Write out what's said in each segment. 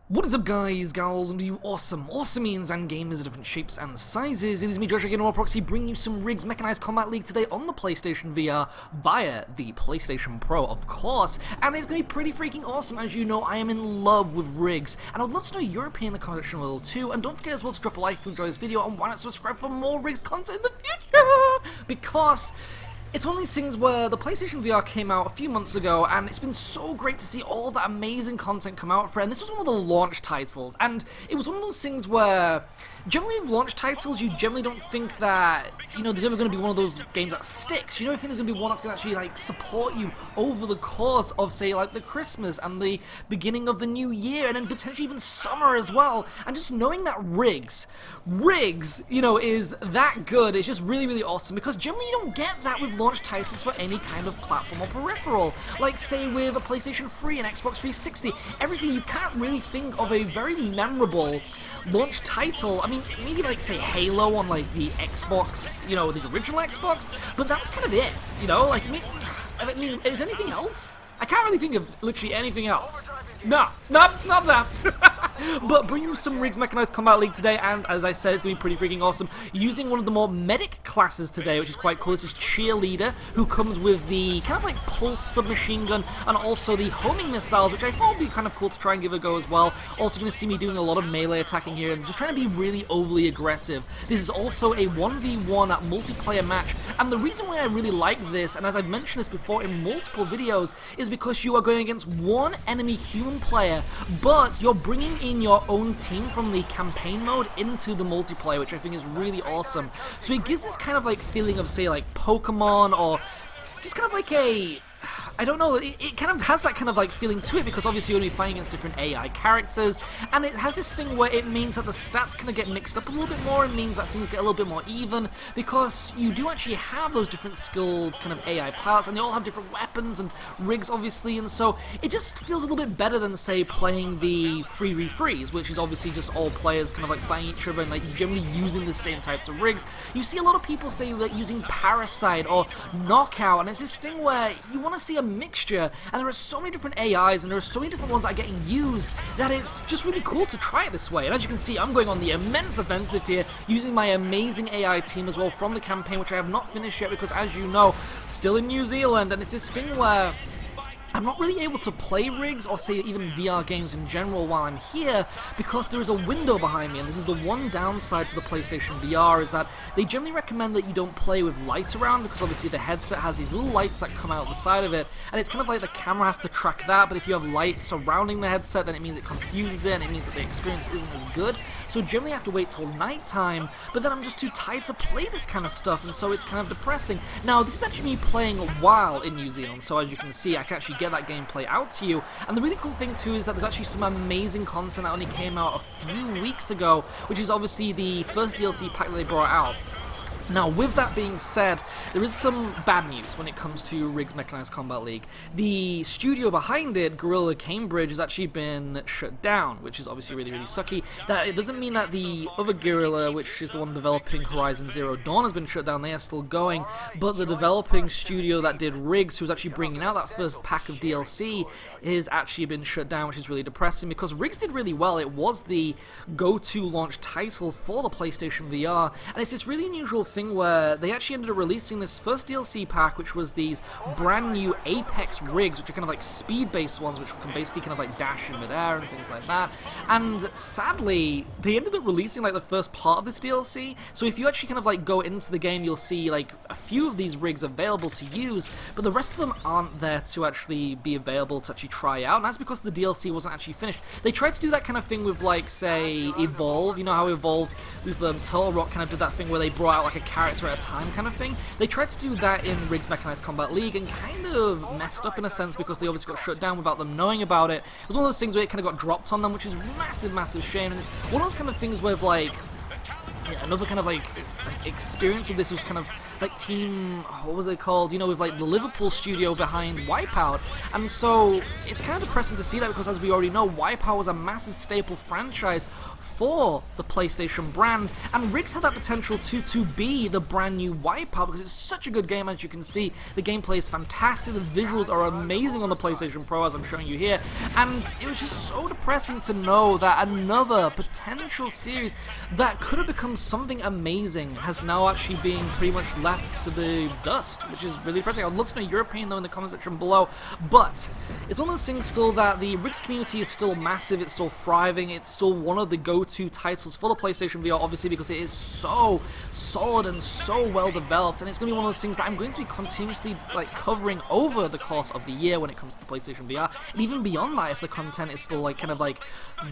What is up, guys, gals, and you awesomeans and gamers of different shapes and sizes? It is me, Josh, again, or Proxy, bringing you some RIGS Mechanized Combat League today on the PlayStation VR via the PlayStation Pro, of course. And it's going to be pretty freaking awesome. As you know, I am in love with RIGS, and I would love to know your opinion in the comment section below too. And don't forget as well to drop a like if you enjoy this video, and why not subscribe for more RIGS content in the future? Because it's one of these things where the PlayStation VR came out a few months ago, and it's been so great to see all of that amazing content come out for it. And this was one of the launch titles, and it was one of those things where generally with launch titles, you generally don't think that, you know, there's ever going to be one of those games that sticks. You don't think there's going to be one that's going to actually, like, support you over the course of, say, like, the Christmas and the beginning of the new year, and then potentially even summer as well. And just knowing that RIGS, you know, is that good, it's just really, really awesome, because generally you don't get that with launch titles for any kind of platform or peripheral. Like, say, with a PlayStation 3 and Xbox 360, everything, you can't really think of a very memorable launch title. I mean, maybe like, say, Halo on, like, the Xbox, you know, the original Xbox, but that's kind of it, you know? Like, I mean, is anything else? I can't really think of literally anything else. No, it's not that. But bring you some RIGS Mechanized Combat League today, and as I said, it's going to be pretty freaking awesome. Using one of the more medic classes today, which is quite cool. This is Cheerleader, who comes with the kind of like pulse submachine gun, and also the homing missiles, which I thought would be kind of cool to try and give a go as well. Also going to see me doing a lot of melee attacking here, and just trying to be really overly aggressive. This is also a 1v1 multiplayer match, and the reason why I really like this, and as I've mentioned this before in multiple videos, is because you are going against one enemy human player, but you're bringing in your own team from the campaign mode into the multiplayer, which I think is really awesome. So it gives this kind of like feeling of, say, like Pokemon, or just kind of like a, I don't know, it kind of has that kind of like feeling to it, because obviously you're going to be fighting against different AI characters, and it has this thing where it means that the stats kind of get mixed up a little bit more. It means that things get a little bit more even, because you do actually have those different skilled kind of AI parts, and they all have different weapons and rigs, obviously, and so it just feels a little bit better than, say, playing the 3v3s, which is obviously just all players kind of like fighting each other and like generally using the same types of rigs. You see a lot of people say that using Parasite or Knockout, and it's this thing where you want to see a mixture, and there are so many different AIs, and there are so many different ones that are getting used, that it's just really cool to try it this way. And as you can see, I'm going on the immense offensive here, using my amazing AI team as well from the campaign, which I have not finished yet, because as you know, still in New Zealand, and it's this thing where I'm not really able to play RIGS, or say even VR games in general, while I'm here, because there is a window behind me, and this is the one downside to the PlayStation VR, is that they generally recommend that you don't play with light around, because obviously the headset has these little lights that come out the side of it, and it's kind of like the camera has to track that, but if you have light surrounding the headset, then it means it confuses it, and it means that the experience isn't as good. So generally I have to wait till nighttime, but then I'm just too tired to play this kind of stuff, and so it's kind of depressing. Now, this is actually me playing while in New Zealand, so as you can see, I can actually get that gameplay out to you. And the really cool thing too is that there's actually some amazing content that only came out a few weeks ago, which is obviously the first DLC pack that they brought out. Now, with that being said, there is some bad news when it comes to RIGS Mechanized Combat League. The studio behind it, Guerrilla Cambridge, has actually been shut down, which is obviously really, really sucky. That it doesn't mean that the other Guerrilla, which is the one developing Horizon Zero Dawn, has been shut down. They are still going, but the developing studio that did RIGS, who's actually bringing out that first pack of DLC, has actually been shut down, which is really depressing, because RIGS did really well. It was the go-to launch title for the PlayStation VR, and it's this really unusual thing where they actually ended up releasing this first DLC pack, which was these brand new Apex rigs, which are kind of like speed-based ones, which can basically kind of like dash in midair and things like that. And sadly, they ended up releasing like the first part of this DLC. So if you actually kind of like go into the game, you'll see like a few of these rigs available to use, but the rest of them aren't there to actually be available to actually try out. And that's because the DLC wasn't actually finished. They tried to do that kind of thing with, like, say, Evolve. You know how Evolve with Turtle Rock kind of did that thing where they brought out like a character at a time kind of thing. They tried to do that in RIGS Mechanized Combat League, and kind of messed up in a sense, because they obviously got shut down without them knowing about it. It was one of those things where it kind of got dropped on them, which is massive shame. And it's one of those kind of things where, like, yeah, another kind of like experience of this was kind of like Team, what was it called, you know, with like the Liverpool studio behind Wipeout, and so it's kind of depressing to see that, because as we already know, Wipeout was a massive staple franchise for the PlayStation brand, and RIGS had that potential to be the brand new Wipeout, because it's such a good game. As you can see, the gameplay is fantastic, the visuals are amazing on the PlayStation Pro, as I'm showing you here, and it was just so depressing to know that another potential series that could have become something amazing has now actually been pretty much left to the dust, which is really depressing. I'd love to know your opinion though in the comment section below, but it's one of those things still that the RIGS community is still massive, it's still thriving, it's still one of the go-to titles for the PlayStation VR, obviously, because it is so solid and so well developed, and it's going to be one of those things that I'm going to be continuously like covering over the course of the year when it comes to the PlayStation VR, and even beyond that if the content is still like kind of like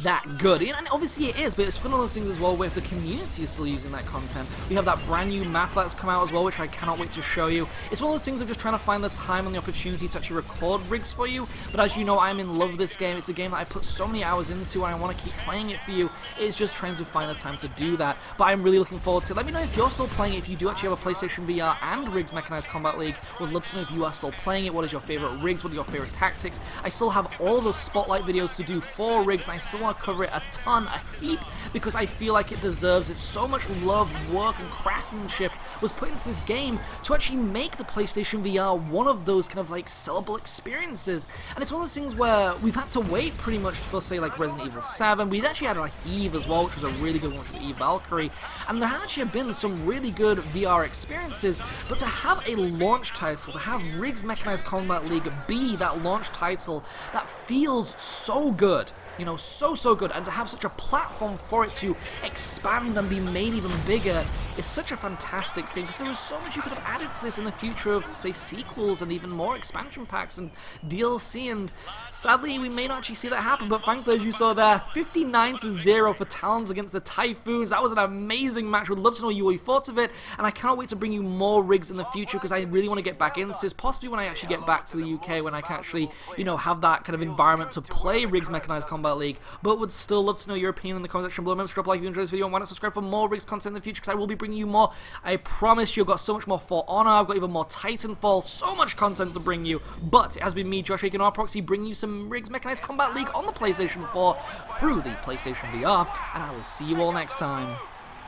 that good. And obviously it is, but it's one of those things as well where the community is still using that content. We have that brand new map that's come out as well, which I cannot wait to show you. It's one of those things of just trying to find the time and the opportunity to actually record RIGS for you, but as you know, I'm in love with this game. It's a game that I put so many hours into, and I want to keep playing it for you. It's just trying to find the time to do that, but I'm really looking forward to it. Let me know if you're still playing it, if you do actually have a PlayStation VR and RIGS Mechanized Combat League. Would love to know if you are still playing it. What is your favorite RIGS? What are your favorite tactics? I still have all those spotlight videos to do for RIGS, and I still want to cover it a ton, a heap, because I feel like it deserves it. So much love, work, and craftsmanship was put into this game to actually make the PlayStation VR one of those kind of like sellable experiences. And it's one of those things where we've had to wait pretty much for, say, like Resident Evil 7. We'd actually had like Eve as well, which was a really good one with Eve Valkyrie, and there have actually been some really good VR experiences, but to have a launch title, to have RIGS Mechanized Combat League be that launch title that feels so good, you know, so good, and to have such a platform for it to expand and be made even bigger is such a fantastic thing, because there is so much you could have added to this in the future of, say, sequels and even more expansion packs and DLC, and sadly we may not actually see that happen. But thankfully, as you saw there, 59-0 for Talons against the Typhoons. That was an amazing match. Would love to know what you thought of it, and I cannot wait to bring you more RIGS in the future, because I really want to get back into this, possibly when I actually get back to the UK, when I can actually, you know, have that kind of environment to play RIGS Mechanized Combat League. But would still love to know your opinion in the comment section below. Remember to drop a like if you enjoyed this video, and why not subscribe for more RIGS content in the future, because I will be bringing you more. I promise you, I've got so much more For Honor, I've got even more Titanfall, so much content to bring you. But it has been me, Josh Aiken, Proxy, bringing you some RIGS Mechanized Combat League on the PlayStation 4 through the PlayStation VR, and I will see you all next time.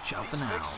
Ciao for now.